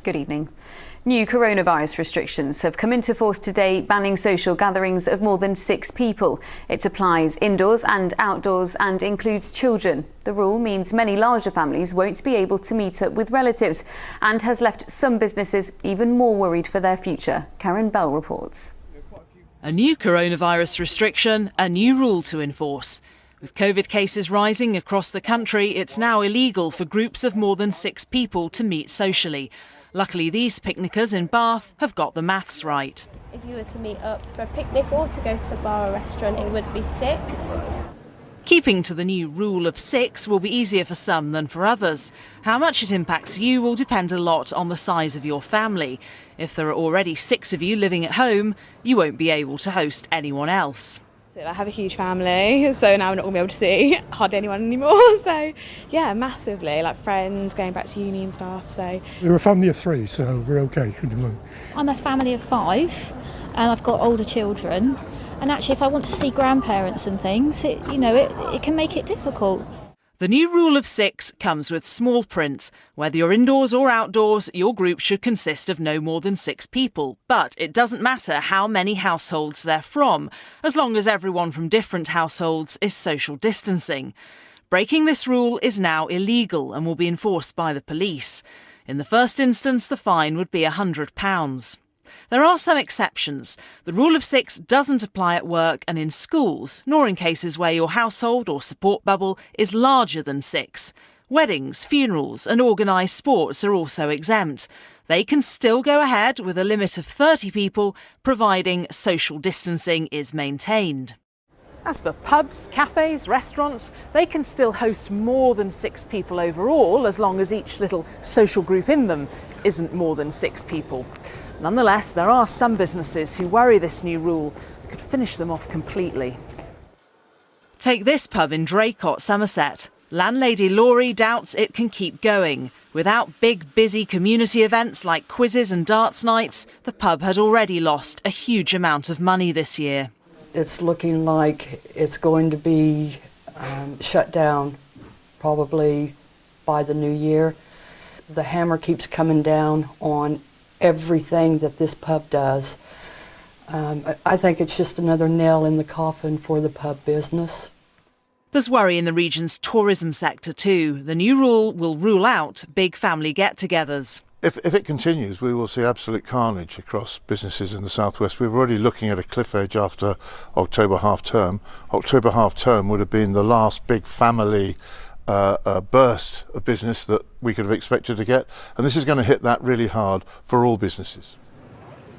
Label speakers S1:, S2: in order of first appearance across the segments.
S1: Good evening. New coronavirus restrictions have come into force today, banning social gatherings of more than 6 people. It applies indoors and outdoors and includes children. The rule means many larger families won't be able to meet up with relatives and has left some businesses even more worried for their future. Karen Bell reports.
S2: A new coronavirus restriction, a new rule to enforce. With COVID cases rising across the country, it's now illegal for groups of more than 6 people to meet socially. Luckily, these picnickers in Bath have got the maths right.
S3: If you were to meet up for a picnic or to go to a bar or restaurant, it would be 6.
S2: Keeping to the new rule of 6 will be easier for some than for others. How much it impacts you will depend a lot on the size of your family. If there are already 6 of you living at home, you won't be able to host anyone else.
S4: I have a huge family, so now I'm not going to be able to see hardly anyone anymore. So, yeah, massively, like friends, going back to uni and stuff. So
S5: we're a family of 3, so we're okay at the moment.
S6: I'm a family of 5, and I've got older children. And actually, if I want to see grandparents and things, it can make it difficult.
S2: The new rule of 6 comes with small print. Whether you're indoors or outdoors, your group should consist of no more than 6 people. But it doesn't matter how many households they're from, as long as everyone from different households is social distancing. Breaking this rule is now illegal and will be enforced by the police. In the first instance, the fine would be £100. There are some exceptions. The rule of 6 doesn't apply at work and in schools, nor in cases where your household or support bubble is larger than 6. Weddings, funerals and organised sports are also exempt. They can still go ahead with a limit of 30 people, providing social distancing is maintained. As for pubs, cafes, restaurants, they can still host more than 6 people overall, as long as each little social group in them isn't more than 6 people. Nonetheless, there are some businesses who worry this new rule could finish them off completely. Take this pub in Draycott, Somerset. Landlady Laurie doubts it can keep going. Without big, busy community events like quizzes and darts nights, the pub had already lost a huge amount of money this year.
S7: It's looking like it's going to be shut down probably by the new year. The hammer keeps coming down on everything that this pub does. I think it's just another nail in the coffin for the pub business.
S2: There's worry in the region's tourism sector too. The new rule will rule out big family get-togethers.
S8: If it continues, we will see absolute carnage across businesses in the southwest. We're already looking at a cliff edge after October half-term. October half-term would have been the last big family burst of business that we could have expected to get, and this is going to hit that really hard for all businesses.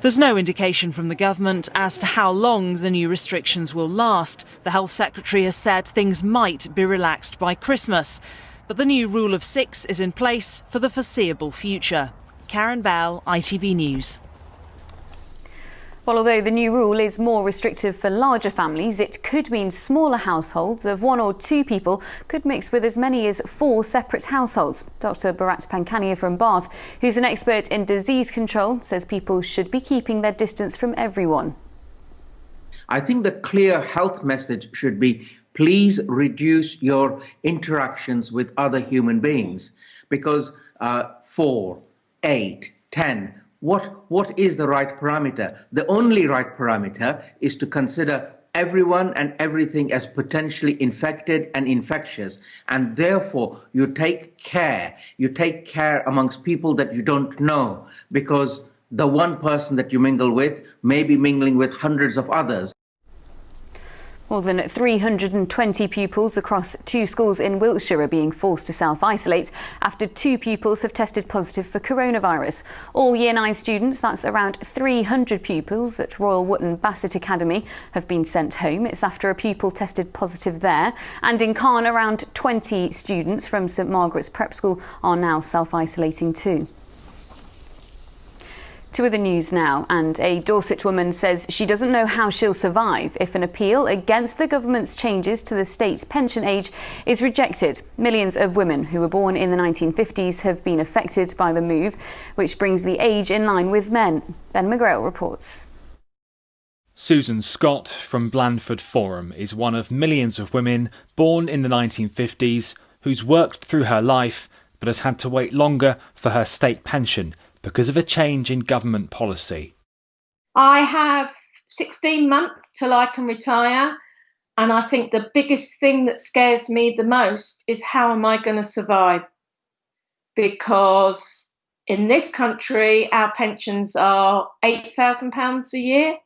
S2: There's no indication from the government as to how long the new restrictions will last. The Health Secretary has said things might be relaxed by Christmas, but the new rule of 6 is in place for the foreseeable future. Karen Bell, ITV News.
S1: Well, although the new rule is more restrictive for larger families, it could mean smaller households of 1 or 2 people could mix with as many as 4 separate households. Dr Bharat Pankania from Bath, who's an expert in disease control, says people should be keeping their distance from everyone.
S9: I think the clear health message should be, please reduce your interactions with other human beings, because 4, 8, 10, what is the right parameter? The only right parameter is to consider everyone and everything as potentially infected and infectious, and therefore you take care amongst people that you don't know, because the one person that you mingle with may be mingling with hundreds of others.
S1: More than 320 pupils across 2 schools in Wiltshire are being forced to self-isolate after 2 pupils have tested positive for coronavirus. All Year 9 students, that's around 300 pupils at Royal Wootton Bassett Academy, have been sent home. It's after a pupil tested positive there. And in Caen, around 20 students from St Margaret's Prep School are now self-isolating too. To other news now, and a Dorset woman says she doesn't know how she'll survive if an appeal against the government's changes to the state pension age is rejected. Millions of women who were born in the 1950s have been affected by the move, which brings the age in line with men. Ben McGrail reports.
S10: Susan Scott from Blandford Forum is one of millions of women born in the 1950s who's worked through her life but has had to wait longer for her state pension because of a change in government policy.
S11: I have 16 months till I can retire, and I think the biggest thing that scares me the most is how am I going to survive? Because in this country, our pensions are £8,000 a year,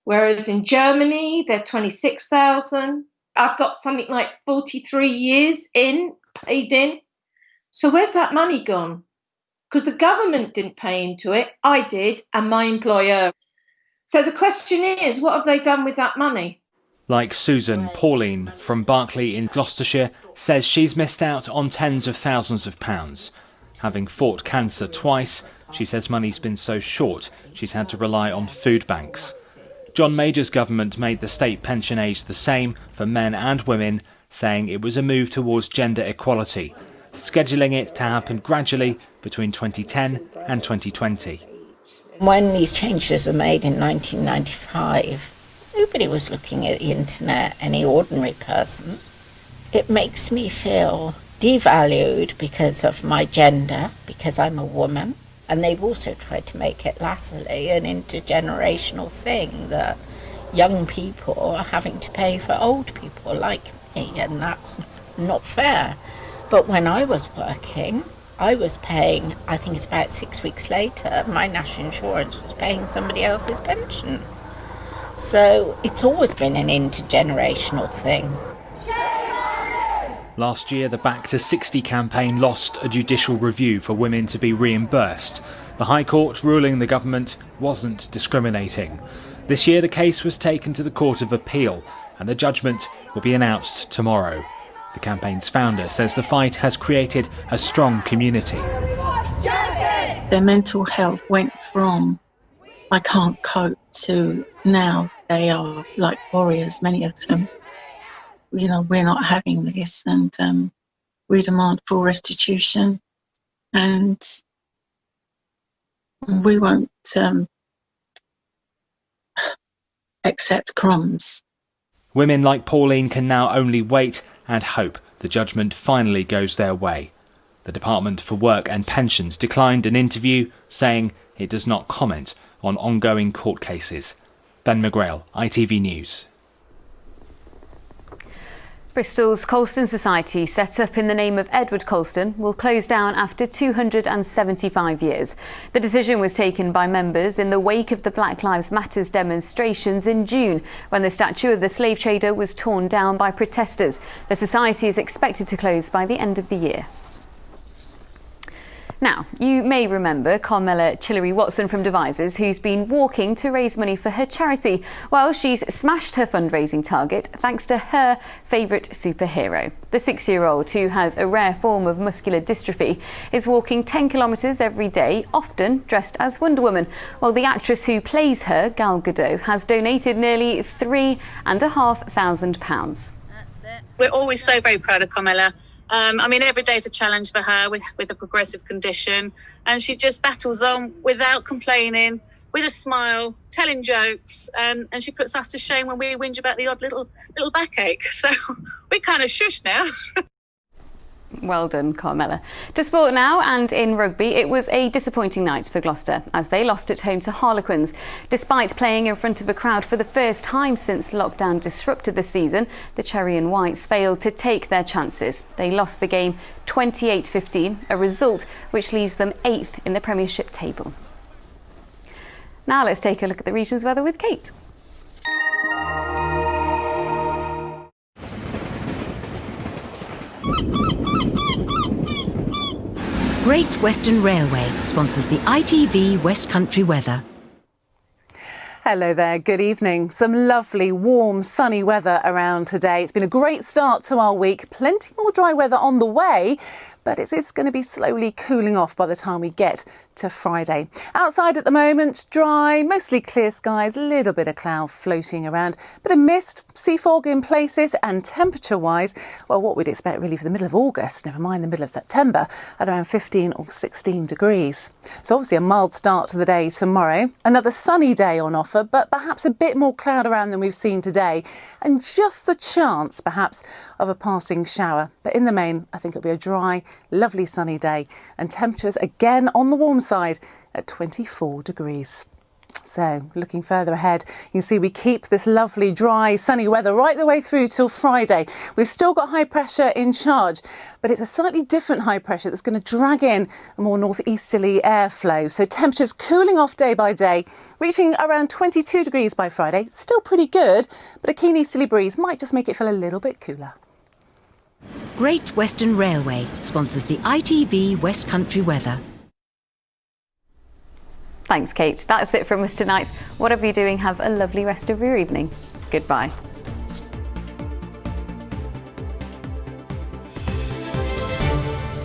S11: whereas in Germany, they're 26,000. I've got something like 43 years paid in. So where's that money gone? Because the government didn't pay into it, I did, and my employer. So the question is, what have they done with that money?
S10: Like Susan, Pauline from Berkeley in Gloucestershire says she's missed out on tens of thousands of pounds. Having fought cancer twice, she says money's been so short she's had to rely on food banks. John Major's government made the state pension age the same for men and women, saying it was a move towards gender equality, scheduling it to happen gradually between 2010 and 2020.
S12: When these changes were made in 1995, nobody was looking at the internet, any ordinary person. It makes me feel devalued because of my gender, because I'm a woman. And they've also tried to make it latterly an intergenerational thing that young people are having to pay for old people like me, and that's not fair. But when I was working, I was paying, I think it's about 6 weeks later, my national insurance was paying somebody else's pension. So it's always been an intergenerational thing.
S10: Last year, the Back to 60 campaign lost a judicial review for women to be reimbursed. The High Court ruling the government wasn't discriminating. This year, the case was taken to the Court of Appeal, and the judgment will be announced tomorrow. The campaign's founder says the fight has created a strong community.
S13: Their mental health went from I can't cope to now they are like warriors, many of them. You know, we're not having this, and we demand full restitution, and we won't accept crumbs.
S10: Women like Pauline can now only wait and hope the judgment finally goes their way. The Department for Work and Pensions declined an interview, saying it does not comment on ongoing court cases. Ben McGrail, ITV News.
S1: Bristol's Colston Society, set up in the name of Edward Colston, will close down after 275 years. The decision was taken by members in the wake of the Black Lives Matter demonstrations in June, when the statue of the slave trader was torn down by protesters. The society is expected to close by the end of the year. Now, you may remember Carmela Chillery-Watson from Devisers, who's been walking to raise money for her charity. Well, she's smashed her fundraising target thanks to her favourite superhero. The 6-year-old, who has a rare form of muscular dystrophy, is walking 10 kilometres every day, often dressed as Wonder Woman, while the actress who plays her, Gal Gadot, has donated nearly £3,500.
S14: We're always so very proud of Carmela. Every day is a challenge for her with a progressive condition, and she just battles on without complaining, with a smile, telling jokes, and she puts us to shame when we whinge about the odd little backache. So we kind of shush now.
S1: Well done, Carmela. To sport now, and in rugby, it was a disappointing night for Gloucester as they lost at home to Harlequins. Despite playing in front of a crowd for the first time since lockdown disrupted the season, the Cherry and Whites failed to take their chances. They lost the game 28-15, a result which leaves them 8th in the Premiership table. Now let's take a look at the region's weather with Kate.
S15: Great Western Railway sponsors the ITV West Country weather.
S16: Hello there, good evening. Some lovely, warm, sunny weather around today. It's been a great start to our week. Plenty more dry weather on the way, but it's going to be slowly cooling off by the time we get to Friday. Outside at the moment, dry, mostly clear skies, a little bit of cloud floating around, bit of mist, sea fog in places, and temperature-wise, well, what we'd expect really for the middle of August, never mind the middle of September, at around 15 or 16 degrees. So obviously a mild start to the day tomorrow. Another sunny day on offer, but perhaps a bit more cloud around than we've seen today, and just the chance, perhaps, of a passing shower. But in the main, I think it'll be a dry Lovely sunny day, and temperatures again on the warm side at 24 degrees. So, looking further ahead, you can see we keep this lovely, dry, sunny weather right the way through till Friday. We've still got high pressure in charge, but it's a slightly different high pressure that's going to drag in a more northeasterly airflow. So temperatures cooling off day by day, reaching around 22 degrees by Friday. Still pretty good, but a keen easterly breeze might just make it feel a little bit cooler.
S15: Great Western Railway sponsors the ITV West Country weather.
S1: Thanks, Kate. That's it from us tonight. Whatever you're doing, have a lovely rest of your evening. Goodbye.